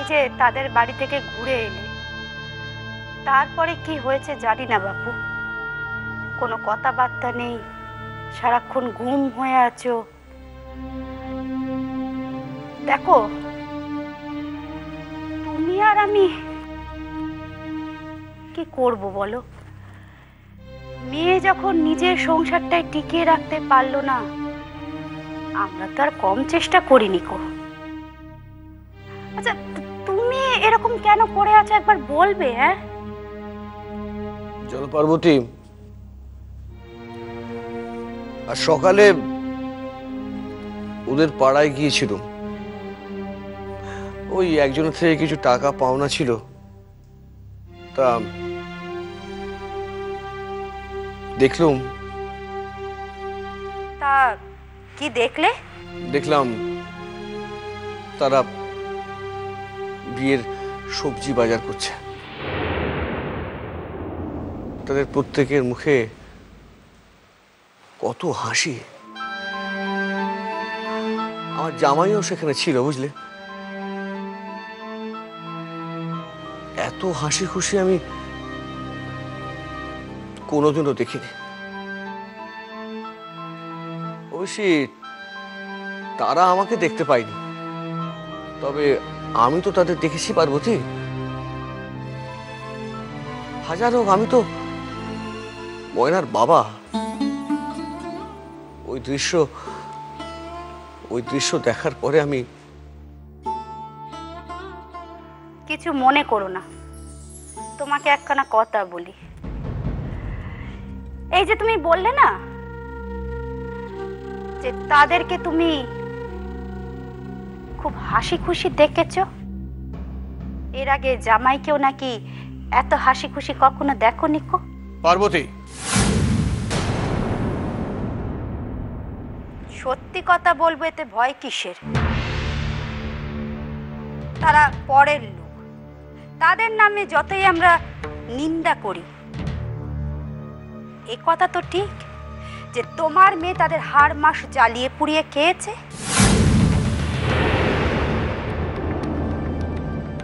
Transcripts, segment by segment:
যে তাদের বাড়ি থেকে ঘুরে এলে, তারপরে কি হয়েছে জানি না বাপু। কোনো কথাবার্তা নেই, সারাক্ষণ ঘুম হয়ে আছো। দেখো, তুমি আর আমি কি করব বলো? মেয়ে যখন নিজের সংসারটাই টিকিয়ে রাখতে পারলো না, আমরা তো আর কম চেষ্টা করিনি কো। আচ্ছা, তুমি এরকম কেন করে আছো একবার বলবে? হ্যাঁ জলপার্বতী, আর সকালে ওদের পাড়ায় গিয়েছিল, ওই একজনের থেকে কিছু টাকা পাওনা ছিল, তা দেখলাম। তা কি দেখলে? দেখলাম তারা বিয়ের সবজি বাজার করছে। তাদের প্রত্যেকের মুখে কত হাসি। আমার জামাইও সেখানে ছিল, বুঝলে? এত হাসি খুশি আমি কোনোদিনও দেখিনি। অবশ্যই তারা আমাকে দেখতে পায়নি, তবে আমি তো তাদের দেখেছি পার্বতী। হাজার হোক, আমি তো ময়নার বাবা। ওই দৃশ্য দেখার পরে আমি... কিছু মনে করো না, তোমাকে একখানা কথা বলি। এই যে তুমি বললে না যে তাদেরকে তুমি খুব হাসি খুশি দেখেছো, এর আগে জামাইকেও নাকি এত হাসি খুশি কখনো দেখোনি কো? পার্বতী, সত্যি কথা বলবো, এতে ভয় কিসের? তারা পরের লোক, তাদের নামে যতই আমরা নিন্দা করি, এ কথা তো ঠিক যে তোমার মেয়ে তাদের হাড় মাস জ্বালিয়ে পুড়িয়ে খেয়েছে।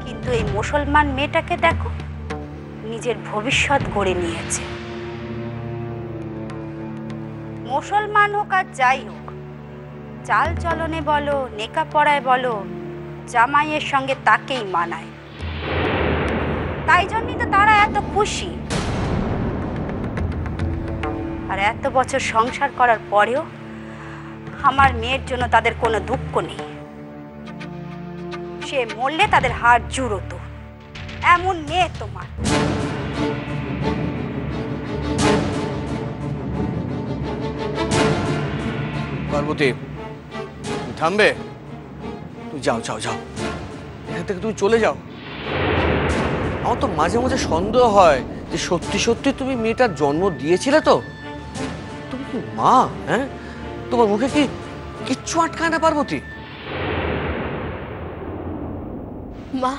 কিন্তু এই মুসলমান মেয়েটাকে দেখো, নিজের ভবিষ্যৎ গড়ে নিয়েছে। মুসলমান হোক আর যাই হোক, চাল চলনে বলো, নেকা পড়ায় বলো, জামাইয়ের সঙ্গে তাকেই মানায়। তাই জন্যই তো তারা এত খুশি। আর এত বছর সংসার করার পরেও আমার মেয়ের জন্য তাদের কোনো দুঃখ নেই। সে মরলে তাদের হাড় জুড়োতো, এমন মেয়ে তোমার। পার্বতী, থামবে? তুই যাও যাও যাও, এখান থেকে তুমি চলে যাও। আমার তো মাঝে মাঝে সন্দেহ হয় যে সত্যি সত্যি তুমি মেয়েটার জন্ম দিয়েছিলে তো? তুমি কি মা? হ্যাঁ, তোমার মুখে কি কিচ্ছু আটকায় না পার্বতী? মা,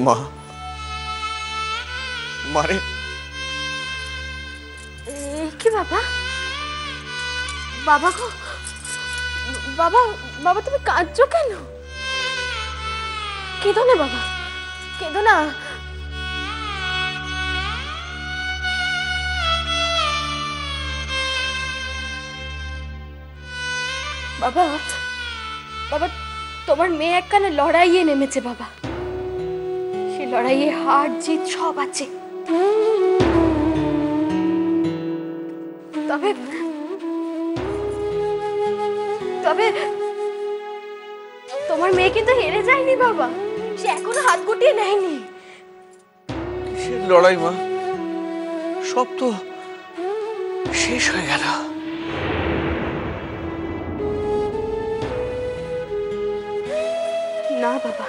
মা, মারে কি বাবা? বাবা গো, বাবা, বাবা তুমি কাঁদছো কেন? কেঁদো না বাবা, কেঁদো না। বাবা, বাবা তোমার মেয়ে একখানে লড়াইয়ে নেমেছে বাবা। সে লড়াইয়ে হার জিত সব আছে, তবে তবে তোমার মেয়ে কিন্তু হেরে যায়নি বাবা। সে এখনো হাত গুটিয়ে নেয়নি। কিসের লড়াই মা? সব তো শেষ হয়ে গেল। না বাবা,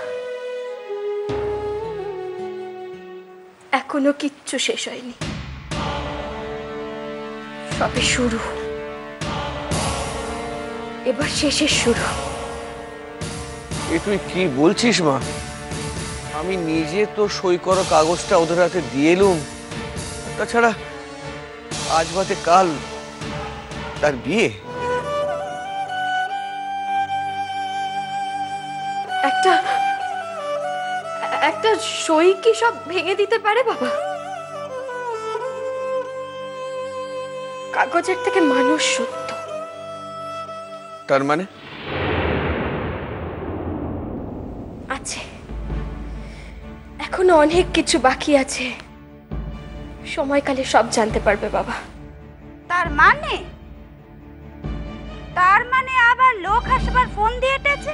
এখনো কিচ্ছু শেষ হয়নি, সবে শুরু। এবার শেষের শুরু। এ তুই কি বলছিস মা? আমি নিজে তো সই করা কাগজটা ওদের হাতে দিয়ে এলুম। তাছাড়া আজ বাদে কাল তার বিয়ে। একটা একটা সই কি সব ভেঙে দিতে পারে বাবা? কাগজের থেকে মানুষ সত্য। তার মানে আছে, এখনো অনেক কিছু বাকি আছে। সময়কালে সব জানতে পারবে বাবা। তার মানে আবার লোক হাসবার ফোন দিয়ে এটেছে।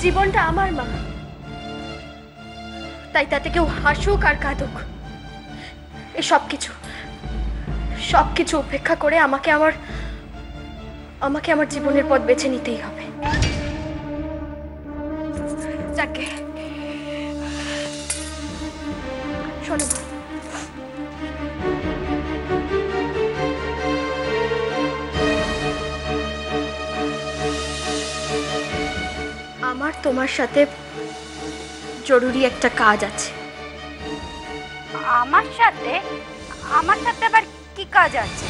জীবনটা আমার মা, তাই তাতে কেউ হাসুক আর কাঁদুক, এই সবকিছু উপেক্ষা করে আমাকে আমার জীবনের পথ বেছে নিতেই হবে। যাকে শোনো মা, আমার তোমার সাথে জরুরি একটা কাজ আছে। আমার সাথে আবার কি কাজ আছে?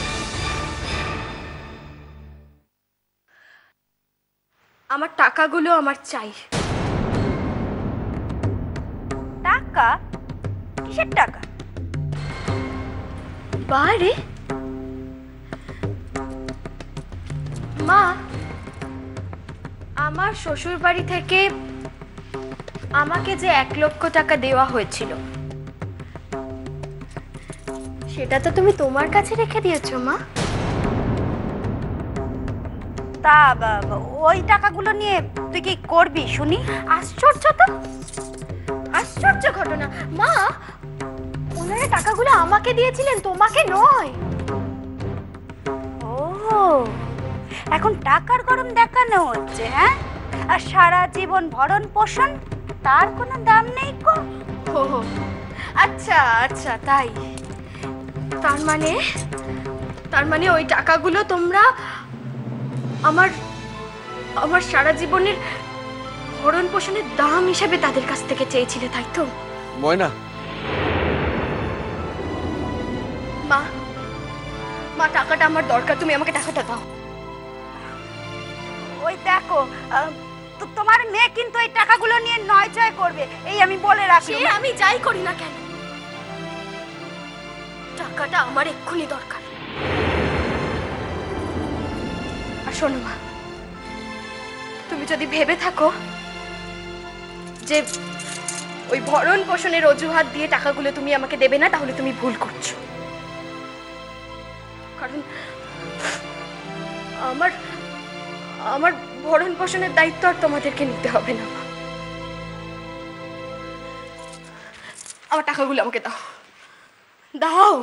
আমার টাকাগুলো আমার চাই। টাকা? কিসের টাকা? বারে মা, আমার শ্বশুর বাড়ি থেকে আমাকে যে 1 লক্ষ টাকা দেওয়া হয়েছিল, সেটা তো তুমি তোমার কাছে রেখে দিয়েছো মা। তা ওই টাকাগুলো নিয়ে তুই কি করবি শুনি? আশ্চর্য তো, আশ্চর্য ঘটনা মা। ওনারা টাকাগুলো আমাকে দিয়েছিলেন, তোমাকে নয়। ও, এখন টাকার গরম দেখানো হচ্ছে, হ্যাঁ? আর সারা জীবন ভরণ পোষণ, তার কোনো দাম নেই গো। ও আচ্ছা আচ্ছা, তাই। তার মানে ওই টাকাগুলো তোমরা আমার সারা জীবনের ভরণ পোষণের দাম হিসাবে তাদের কাছ থেকে চেয়েছিলে, তাই তো? ময়না, মা টাকাটা আমার দরকার, তুমি আমাকে টাকাটা দাও। ওই দেখো, তোমার মেয়ে কিন্তু এই টাকাগুলো নিয়ে নয়চয় করবে, এই আমি বলে রাখি। সে আমি যাই করি না কেন, টাকাটা আমার এক্ষুনি দরকার। আর শোনো মা, তুমি যদি ভেবে থাকো যে ওই ভরণ পোষণের অজুহাত দিয়ে টাকাগুলো তুমি আমাকে দেবে না, তাহলে তুমি ভুল করছো। কারণ আমার ভরণ পোষণের দায়িত্ব আর তোমাদেরকে নিতে হবে না। আমার টাকাগুলো আমাকে দাও, দাও।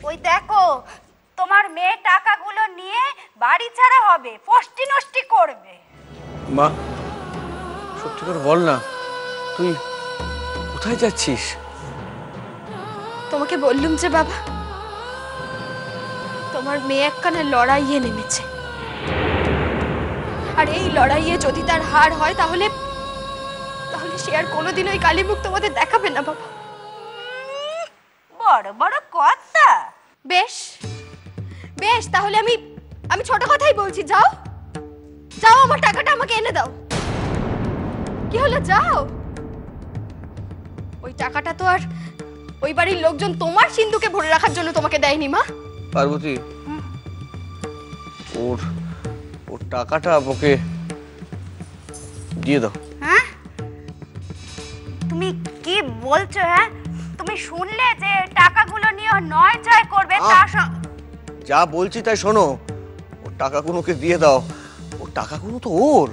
ওই দেখো তোমার মেয়ে টাকাগুলো নিয়ে বাড়ি ছাড়া হবে, ফষ্টি নষ্টি করবে। মা সত্যি করে বল না, তুই কোথায় যাচ্ছিস? তোমাকে বললুম যে বাবা, তোমার মেয়ে একখানা লড়াইয়ে নেমেছে, আর এই লড়াইয়ে যদি তার হার হয় তাহলে সে আর কোনোদিন ওই কালী মুখ তোমাদের দেখাবে না বাবা। বড় বড় কথা। বেশ বেশ, তাহলে আমি ছোট কথাই বলছি, যাও যাও, আমার টাকাটা আমাকে এনে দাও। কি হলো, যাও। ওই টাকাটা তো আর ওই বাড়ির লোকজন তোমার সিন্ধুকে ভরে রাখার জন্য তোমাকে দেয়নি মা। পার্বতী, ওর টাকাটা ওকে দিয়ে দাও। হ্যাঁ, তুমি কি বলছো? হ্যাঁ, তুমি শুনলে যে টাকাগুলো নিয়ে নয়চয় করবে? যা বলছি তাই শোনো, ওর টাকাগুলো ওকে দিয়ে দাও। ওর টাকাগুলো তো ওর।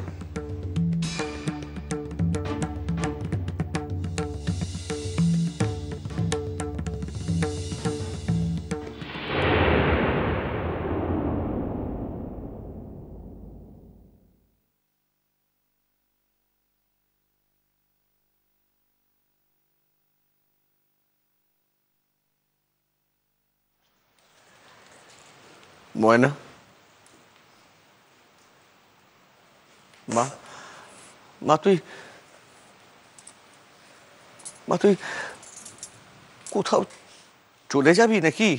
ময়না, মা। মা তুই কোথাও চলে যাবি নাকি?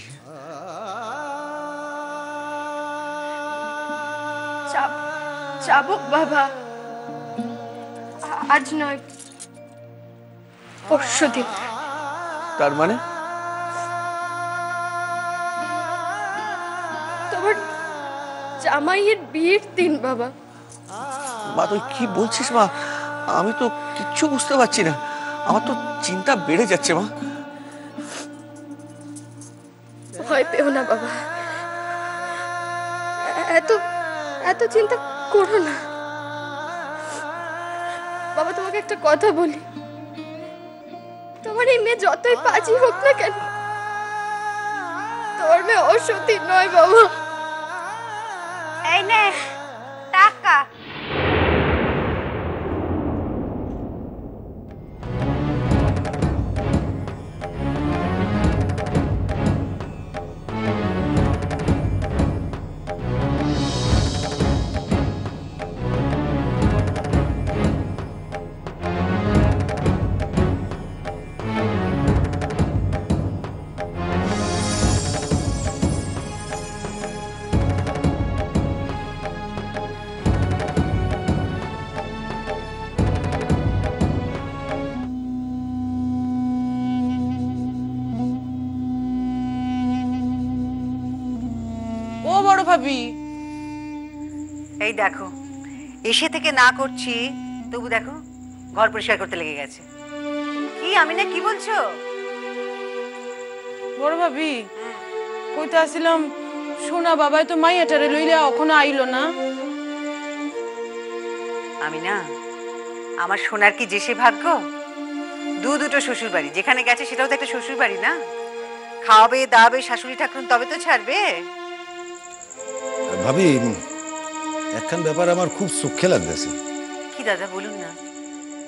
যাবো বাবা, আজ নয় পরশুদিন। তার মানে? তোমার জামাইয়ের বিয়ের দিন বাবা। মা তুই কি বলছিস মা? আমি তো কিচ্ছু বুঝতে পারছি না, আমার তো চিন্তা বেড়ে যাচ্ছে মা। ভয় পেও না বাবা, এত চিন্তা করো না বাবা। তোমাকে একটা কথা বলি, তোমার এই মেয়ে যতই পাজি হোক না কেন, তোমার মেয়ে অসতী নয় বাবা। এই নে টাকা। ও বড় ভাবি, এই দেখো, এসে থেকে না করছি তবু দেখো ঘর পরিষ্কার করতে লেগে গেছে। কি আমি না কি বলছো? বড় ভাবি কইতে আসছিলাম, সোনা বাবাই তো মাইয়াটারে লইলে এখনো আইলো না। আমি না, আমার সোনার কি যে সে ভাগ্য? দুটো শ্বশুর বাড়ি, যেখানে গেছে সেটাও তো একটা শ্বশুর বাড়ি না? খাওয়াবে দাওয়াবে শাশুড়ি ঠাকুর, তবে তো ছাড়বে। ভাবি, একখান ব্যাপার আমার খুব সুখে লাগতেছে। কি দাদা বলুন না।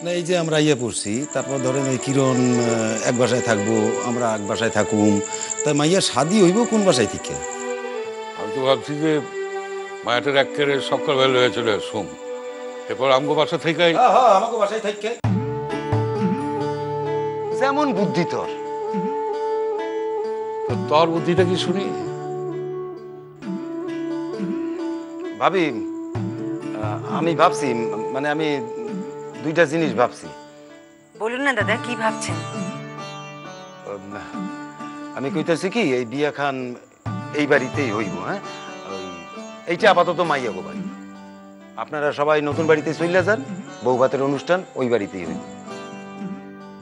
না, এই যে আমরা ইয়ে পড়ছি, তারপর ধরেন ওই কিরণ এক বাসায় থাকবো, আমরা এক বাসায় থাকুম, তাই মাইয়ার শাদি হইব কোন বাসায় থেকে? আমি তো ভাবছি যে মায়াটার একেবারে সকালবেলা হয়ে চলে আসুম, এরপর আমগো বাসা থেকে। আমাকে বাসায় থেকে যেমন বুদ্ধি তোর। তোর বুদ্ধিটা কি শুনি? ভাবি, আমি ভাবছি, মানে আমি দুইটা জিনিস ভাবছি। বলুন না দাদা, কি ভাবছেন? আমি কইতেছি কি, এই বিয়া খান এই বাড়িতেই হইব। হ্যাঁ, এইটা আপাতত মাইয়া গো বাড়ি, আপনারা সবাই নতুন বাড়িতে চলে যান, বউ ভাতের অনুষ্ঠান ওই বাড়িতেই হইব।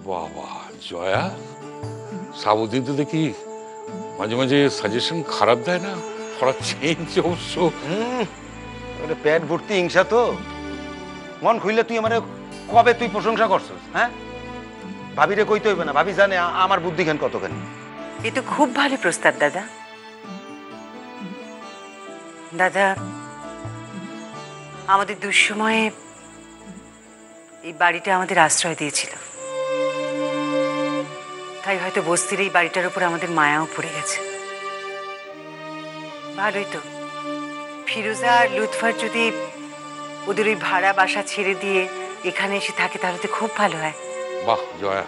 বাবা জয়া, সাবুদ্দিন তো দেখি মাঝে মাঝে সাজেশন খারাপ দেয় না, ফর চেঞ্জ অবশ্য। পেট ভর্তি হিংসা তো, মন খুইলে তুই আমার কবে তুই প্রশংসা করছস? হ্যাঁ, ভাবিরে কইতে হইবে না, ভাবি জানে আমার বুদ্ধি খান কতখানি। এ তো খুব ভালো প্রস্তাব দাদা। দাদা, আমাদের দুঃসময়ে এই বাড়িটা আমাদের আশ্রয় দিয়েছিল, তাই হয়তো বস্তির এই বাড়িটার উপর আমাদের মায়াও পড়ে গেছে। ভালোই তো, ফিরোজা আর লুৎফার যদি ওদের ওই ভাড়া বাসা ছেড়ে দিয়ে এখানে এসে থাকে তাহলে তো খুব ভালো হয়। বাহ জয়া,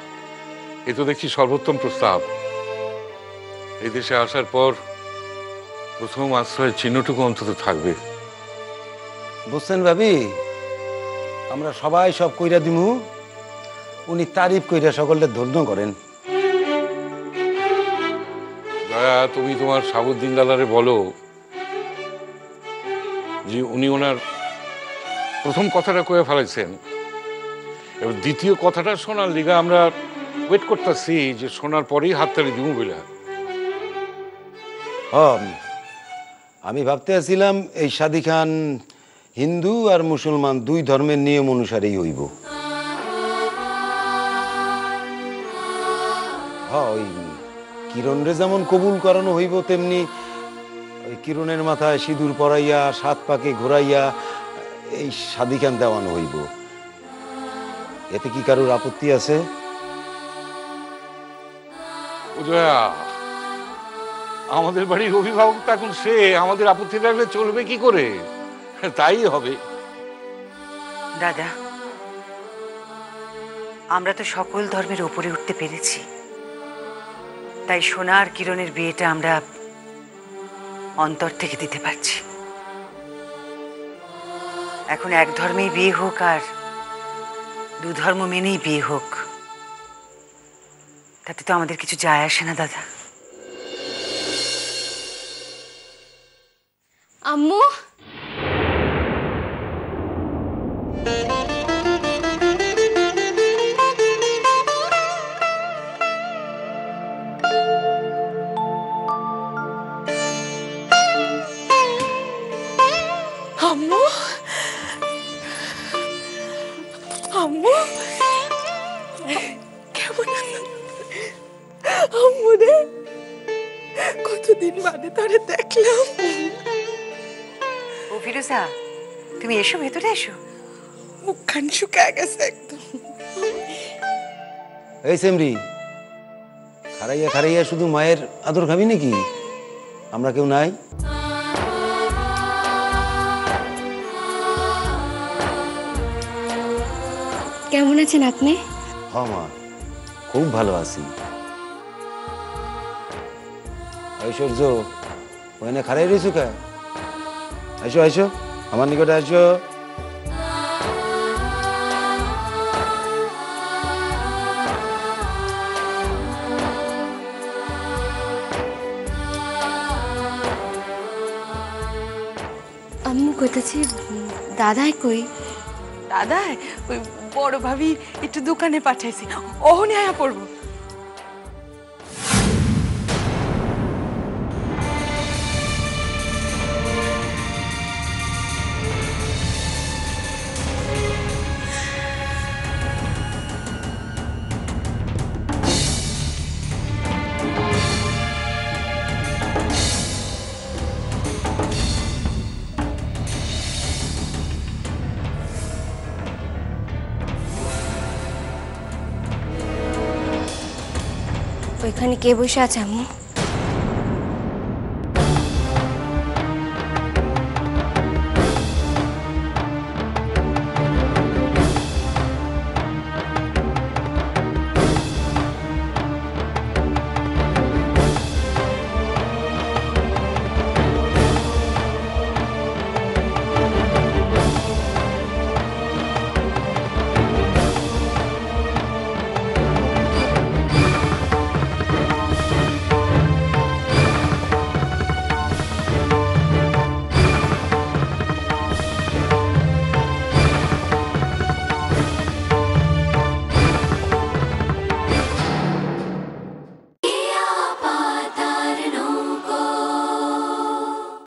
এ তো দেখছি সর্বোত্তম প্রস্তাব। এই দেশে আসার পর প্রথম আশ্রয়ের চিহ্নটুকু অন্তত থাকবে। বুঝছেন ভাবি, আমরা সবাই সব কইরা দিমু, উনি তারিফ কইরা সকলকে ধন্য করেন। জয়া, তুমি তোমার সাবুদ্দিন দাদারে বলো যে উনি ওনার প্রথম কথাটা কয়ে ফেলেছেন, এবার দ্বিতীয় কথাটা শোনার লিগা আমরা ওয়েট করতেছি, যে শোনার পরেই হাততালি দিব বলে। আমি ভাবতে আছিলাম এই শাদি খান হিন্দু আর মুসলমান দুই ধর্মের নিয়ম অনুসারেই হইব। ওই কিরণরে যেমন কবুল করানো হইব, তেমনি ওই কিরণের মাথায় সিঁদুর পরাইয়া সাত পাকে ঘোরাইয়া এই শাদি খান দেওয়ানো হইব। এতে কি কারোর আপত্তি আছে? জয়া, আমাদের বাড়ির অভিভাবক তো এখন সে, আমাদের আপত্তি থাকলে চলবে কি করে? তাই হবে। দাদা, আমরা তো সকল ধর্মের উপরে উঠতে পেরেছি, তাই সোনা আর কিরণের বিয়েটা আমরা অন্তর থেকে দিতে পারছি। এখন এক ধর্মেই বিয়ে হোক আর দু ধর্ম মেনেই বিয়ে হোক, তাতে তো আমাদের কিছু যায় আসে না দাদা। আম্মু, আম্মু, আম্মু, কেমন আছো? আম্মু রে, কতদিন বাদে তোরে দেখলাম। ও ফিরোজা, তুমি এসো, ভেতরে এসো। মুখখান শুকায় গেছে একদম। এই সেমরি, খারাইয়া খারাইয়া শুধু মায়ের আদর খাবি নাকি? আমরা কেউ নাই? কেমন আছেন আপনি? হ মা, খুব ভালো আছি। ঐশ্বর্য, ওখানে খারাই রয়েছো কে? আইসো আইসো, আমার নিকটে আইসো। আম্মু কইতাছি, দাদাই কই? দাদা, ওই বড় ভাবি একটু দোকানে পাঠাইছি, ওহনি আয়া পড়বো। ওইখানে কে বসে আছে আম্মু?